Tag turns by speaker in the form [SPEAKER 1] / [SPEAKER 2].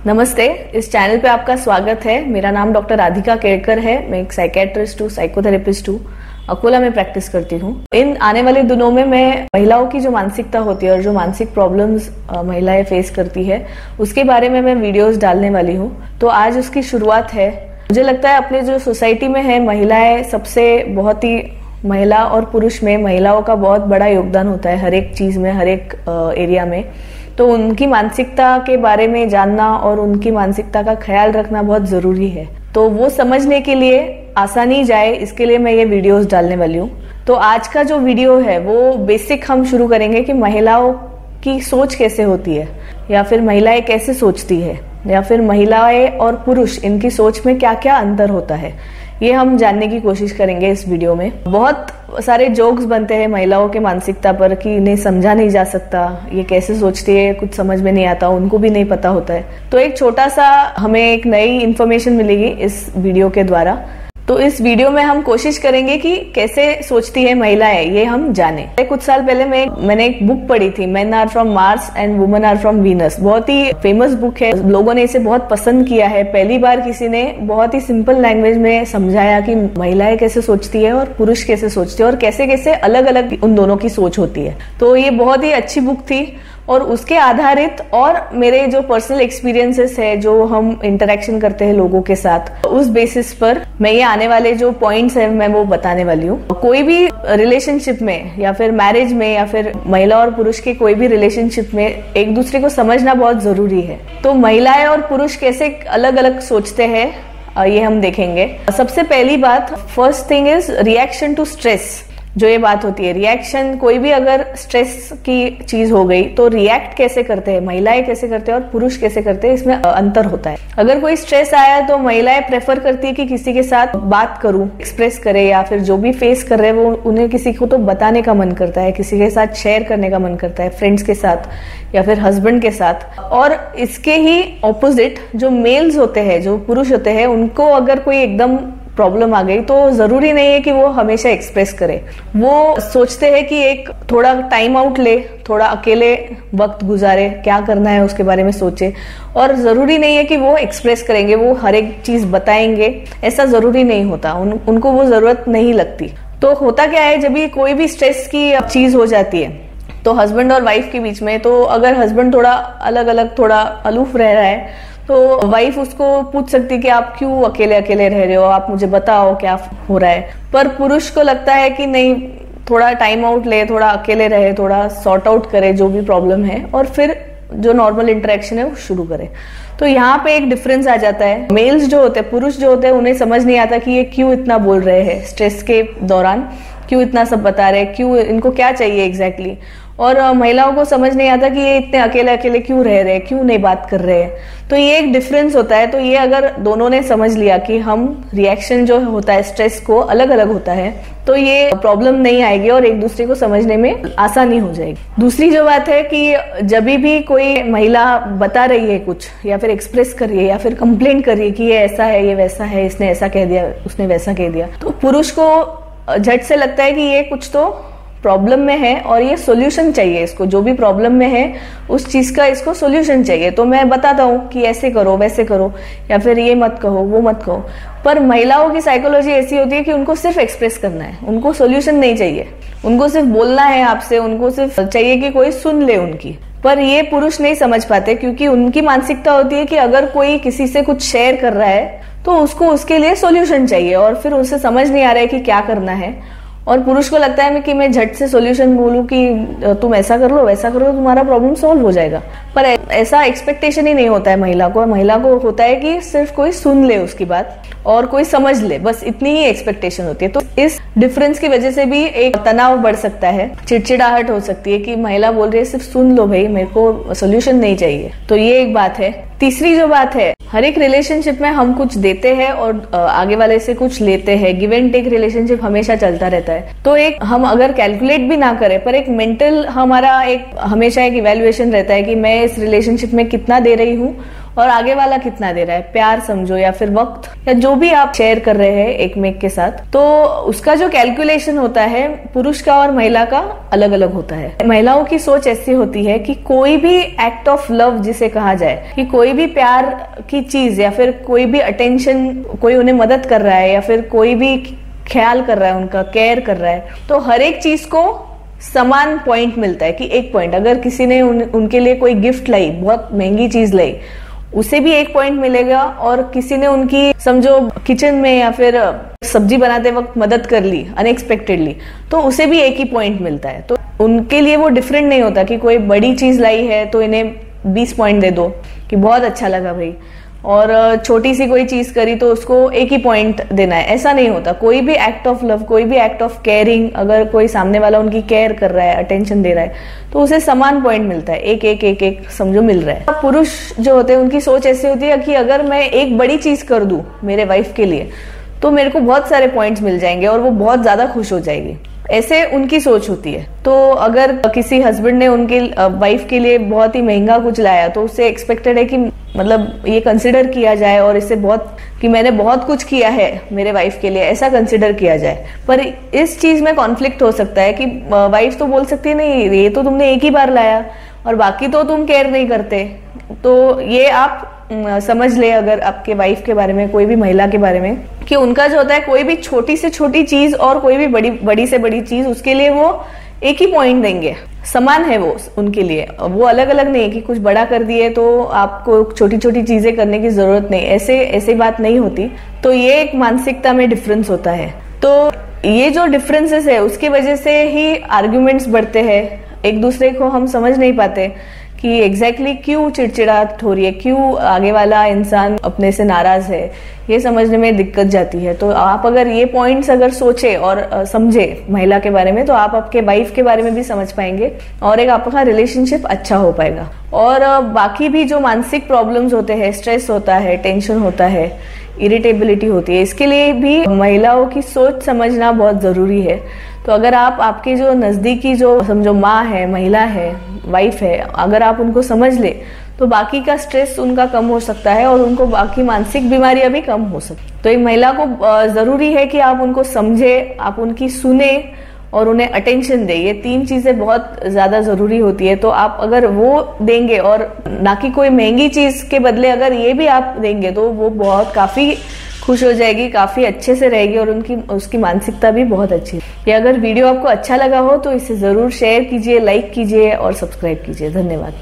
[SPEAKER 1] नमस्ते, इस चैनल पे आपका स्वागत है। मेरा नाम डॉक्टर राधिका केड़कर है। मैं एक साइकेट्रिस्ट हूँ, साइकोथेरेपिस्ट हूँ। अकोला में प्रैक्टिस करती हूँ। इन आने वाले दिनों में मैं महिलाओं की जो मानसिकता होती है और जो मानसिक प्रॉब्लम्स महिलाएं फेस करती है उसके बारे में मैं वीडियोस डालने वाली हूँ। तो आज उसकी शुरुआत है। मुझे लगता है अपने जो सोसाइटी में है महिलाएं सबसे बहुत ही महिला और पुरुष में महिलाओं का बहुत बड़ा योगदान होता है हर एक चीज में, हर एक एरिया में। तो उनकी मानसिकता के बारे में जानना और उनकी मानसिकता का ख्याल रखना बहुत जरूरी है। तो वो समझने के लिए आसानी जाए इसके लिए मैं ये वीडियोस डालने वाली हूँ। तो आज का जो वीडियो है वो बेसिक हम शुरू करेंगे कि महिलाओं की सोच कैसे होती है, या फिर महिलाएं कैसे सोचती है, या फिर महिलाएं और पुरुष इनकी सोच में क्या क्या अंतर होता है, ये हम जानने की कोशिश करेंगे इस वीडियो में। बहुत सारे जोक्स बनते हैं महिलाओं के मानसिकता पर कि इन्हें समझा नहीं जा सकता, ये कैसे सोचती है, कुछ समझ में नहीं आता, उनको भी नहीं पता होता है। तो एक छोटा सा हमें एक नई इन्फॉर्मेशन मिलेगी इस वीडियो के द्वारा। तो इस वीडियो में हम कोशिश करेंगे कि कैसे सोचती है महिलाएं, ये हम जाने। कुछ साल पहले मैंने एक बुक पढ़ी थी, men are from Mars and women are from Venus. बहुत ही फेमस बुक है, लोगों ने इसे बहुत पसंद किया है। पहली बार किसी ने बहुत ही सिंपल लैंग्वेज में समझाया कि महिलाएं कैसे सोचती है और पुरुष कैसे सोचते हैं और कैसे कैसे अलग अलग उन दोनों की सोच होती है। तो ये बहुत ही अच्छी बुक थी और उसके आधारित और मेरे जो पर्सनल एक्सपीरियंसेस है, जो हम इंटरेक्शन करते हैं लोगों के साथ, उस बेसिस पर मैं ये आने वाले जो पॉइंट्स है मैं वो बताने वाली हूँ। कोई भी रिलेशनशिप में या फिर मैरिज में या फिर महिला और पुरुष के कोई भी रिलेशनशिप में एक दूसरे को समझना बहुत जरूरी है। तो महिलाएं और पुरुष कैसे अलग अलग सोचते हैं ये हम देखेंगे। सबसे पहली बात, first thing is reaction to stress. जो ये बात होती है रिएक्शन, कोई भी अगर स्ट्रेस की चीज हो गई तो रिएक्ट कैसे करते हैं, महिलाएं कैसे करते हैं और पुरुष कैसे करते हैं, इसमें अंतर होता है। अगर कोई स्ट्रेस आया तो महिलाएं प्रेफर करती है कि किसी के साथ बात करूं, एक्सप्रेस करे, या फिर जो भी फेस कर रहे हैं वो उन्हें किसी को तो बताने का मन करता है, किसी के साथ शेयर करने का मन करता है, फ्रेंड्स के साथ या फिर हस्बैंड के साथ। और इसके ही ऑपोजिट जो मेल्स होते हैं, जो पुरुष होते हैं, उनको अगर कोई एकदम प्रॉब्लम आ गई तो जरूरी नहीं है कि वो हमेशा एक्सप्रेस करे। वो सोचते हैं कि एक थोड़ा टाइम आउट ले, थोड़ा अकेले वक्त गुजारे, क्या करना है उसके बारे में सोचे। और जरूरी नहीं है कि वो एक्सप्रेस करेंगे, वो हर एक चीज बताएंगे, ऐसा जरूरी नहीं होता। उनको वो जरूरत नहीं लगती। तो होता क्या है, जब भी कोई भी स्ट्रेस की चीज हो जाती है तो हस्बैंड और वाइफ के बीच में, तो अगर हस्बैंड थोड़ा अलग अलग, थोड़ा अलूफ रह रहा है तो वाइफ उसको पूछ सकती है कि आप क्यों अकेले अकेले रह रहे हो, आप मुझे बताओ क्या हो रहा है। पर पुरुष को लगता है कि नहीं, थोड़ा टाइम आउट ले, थोड़ा अकेले रहे, थोड़ा सॉर्ट आउट करे जो भी प्रॉब्लम है और फिर जो नॉर्मल इंटरेक्शन है वो शुरू करे। तो यहाँ पे एक डिफरेंस आ जाता है। मेल्स जो होते हैं, पुरुष जो होते हैं, उन्हें समझ नहीं आता कि ये क्यों इतना बोल रहे हैं स्ट्रेस के दौरान, क्यों इतना सब बता रहे हैं, क्यों इनको क्या चाहिए एग्जैक्टली। और महिलाओं को समझ नहीं आता कि ये इतने अकेले अकेले क्यों रह रहे हैं, क्यों नहीं बात कर रहे हैं। तो ये एक डिफरेंस होता है। तो ये अगर दोनों ने समझ लिया कि हम रिएक्शन जो होता है स्ट्रेस को अलग अलग होता है, तो ये प्रॉब्लम नहीं आएगी और एक दूसरे को समझने में आसानी हो जाएगी। दूसरी जो बात है कि जब भी कोई महिला बता रही है कुछ, या फिर एक्सप्रेस कर रही है, या फिर कंप्लेंट कर रही है कि ये ऐसा है, ये वैसा है, इसने ऐसा कह दिया, उसने वैसा कह दिया, तो पुरुष को झट से लगता है कि ये कुछ तो प्रॉब्लम में है और ये सॉल्यूशन चाहिए इसको, जो भी प्रॉब्लम में है उस चीज का इसको सॉल्यूशन चाहिए। तो मैं बताता हूँ कि ऐसे करो, वैसे करो, या फिर ये मत कहो, वो मत कहो। पर महिलाओं की साइकोलॉजी ऐसी होती है कि उनको सिर्फ एक्सप्रेस करना है, उनको सॉल्यूशन नहीं चाहिए, उनको सिर्फ बोलना है आपसे, उनको सिर्फ चाहिए कि कोई सुन ले उनकी। पर ये पुरुष नहीं समझ पाते, क्योंकि उनकी मानसिकता होती है कि अगर कोई किसी से कुछ शेयर कर रहा है तो उसको उसके लिए सॉल्यूशन चाहिए और फिर उसे समझ नहीं आ रहा है कि क्या करना है। और पुरुष को लगता है कि मैं झट से सॉल्यूशन बोलूं कि तुम ऐसा कर लो, वैसा कर लो, तुम्हारा प्रॉब्लम सॉल्व हो जाएगा। पर ऐसा एक्सपेक्टेशन ही नहीं होता है महिला को। महिला को होता है कि सिर्फ कोई सुन ले उसकी बात और कोई समझ ले, बस इतनी ही एक्सपेक्टेशन होती है। तो इस डिफरेंस की वजह से भी एक तनाव बढ़ सकता है, चिड़चिड़ाहट हो सकती है कि महिला बोल रही है सिर्फ सुन लो भाई, मेरे को सॉल्यूशन नहीं चाहिए। तो ये एक बात है। तीसरी जो बात है, हर एक रिलेशनशिप में हम कुछ देते हैं और आगे वाले से कुछ लेते हैं। गिव एंड टेक रिलेशनशिप हमेशा चलता रहता है। तो एक हम अगर कैलकुलेट भी ना करें, पर एक मेंटल हमारा एक हमेशा एक इवैल्यूएशन रहता है कि मैं इस रिलेशनशिप में कितना दे रही हूँ और आगे वाला कितना दे रहा है, प्यार समझो या फिर वक्त या जो भी आप शेयर कर रहे हैं एक में के साथ, तो उसका जो कैलकुलेशन होता है पुरुष का और महिला का अलग अलग होता है। महिलाओं की सोच ऐसी होती है कि कोई भी एक्ट ऑफ लव जिसे कहा जाए, कि कोई भी प्यार की चीज या फिर कोई भी अटेंशन, कोई उन्हें मदद कर रहा है या फिर कोई भी ख्याल कर रहा है, उनका केयर कर रहा है, तो हर एक चीज को समान पॉइंट मिलता है कि एक पॉइंट। अगर किसी ने उनके लिए कोई गिफ्ट लाई, बहुत महंगी चीज लाई, उसे भी एक पॉइंट मिलेगा, और किसी ने उनकी समझो किचन में या फिर सब्जी बनाते वक्त मदद कर ली अनएक्सपेक्टेडली, तो उसे भी एक ही पॉइंट मिलता है। तो उनके लिए वो डिफरेंट नहीं होता कि कोई बड़ी चीज लाई है तो इन्हें 20 पॉइंट दे दो कि बहुत अच्छा लगा भाई, और छोटी सी कोई चीज करी तो उसको एक ही पॉइंट देना है, ऐसा नहीं होता। कोई भी एक्ट ऑफ लव, कोई भी एक्ट ऑफ केयरिंग, अगर कोई सामने वाला उनकी केयर कर रहा है, अटेंशन दे रहा है, तो उसे समान पॉइंट मिलता है, एक एक एक एक समझो मिल रहा है। पुरुष जो होते हैं उनकी सोच ऐसी होती है कि अगर मैं एक बड़ी चीज कर दूं मेरे वाइफ के लिए तो मेरे को बहुत सारे पॉइंट्स मिल जाएंगे और वो बहुत ज्यादा खुश हो जाएगी, ऐसे उनकी सोच होती है। तो अगर किसी हस्बैंड ने उनके वाइफ के लिए बहुत ही महंगा कुछ लाया तो उससे एक्सपेक्टेड है कि मतलब ये कंसिडर किया जाए और इससे बहुत कि मैंने बहुत कुछ किया है मेरे वाइफ के लिए, ऐसा कंसिडर किया जाए। पर इस चीज में कॉन्फ्लिक्ट हो सकता है कि वाइफ तो बोल सकती है नहीं ये तो तुमने एक ही बार लाया और बाकी तो तुम केयर नहीं करते। तो ये आप समझ ले अगर आपके वाइफ के बारे में, कोई भी महिला के बारे में, कि उनका जो होता है कोई भी छोटी से छोटी चीज और कोई भी बड़ी से बड़ी चीज, उसके लिए वो एक ही पॉइंट देंगे, समान है वो उनके लिए। वो अलग अलग नहीं है कि कुछ बड़ा कर दिए तो आपको छोटी छोटी चीजें करने की जरूरत नहीं, ऐसे बात नहीं होती। तो ये एक मानसिकता में डिफरेंस होता है। तो ये जो डिफरेंसेस है उसकी वजह से ही आर्ग्यूमेंट्स बढ़ते हैं, एक दूसरे को हम समझ नहीं पाते कि एग्जैक्टली क्यों चिड़चिड़ाहट हो रही है, क्यों आगे वाला इंसान अपने से नाराज है, ये समझने में दिक्कत जाती है। तो आप अगर ये पॉइंट्स अगर सोचे और समझे महिला के बारे में, तो आप आपके वाइफ के बारे में भी समझ पाएंगे और एक आपका रिलेशनशिप अच्छा हो पाएगा। और बाकी भी जो मानसिक प्रॉब्लम्स होते हैं, स्ट्रेस होता है, टेंशन होता है, इरिटेबिलिटी होती है, इसके लिए भी महिलाओं की सोच समझना बहुत जरूरी है। तो अगर आप आपके जो नजदीकी जो समझो माँ है, महिला है, वाइफ है, अगर आप उनको समझ ले तो बाकी का स्ट्रेस उनका कम हो सकता है और उनको बाकी मानसिक बीमारियां भी कम हो सकती। तो एक महिला को जरूरी है कि आप उनको समझे, आप उनकी सुने और उन्हें अटेंशन दे। ये 3 चीजें बहुत ज्यादा जरूरी होती है। तो आप अगर वो देंगे और ना कि कोई महंगी चीज के बदले अगर ये भी आप देंगे तो वो बहुत काफी खुश हो जाएगी, काफी अच्छे से रहेगी और उसकी मानसिकता भी बहुत अच्छी है। ये अगर वीडियो आपको अच्छा लगा हो तो इसे जरूर शेयर कीजिए, लाइक कीजिए और सब्सक्राइब कीजिए। धन्यवाद।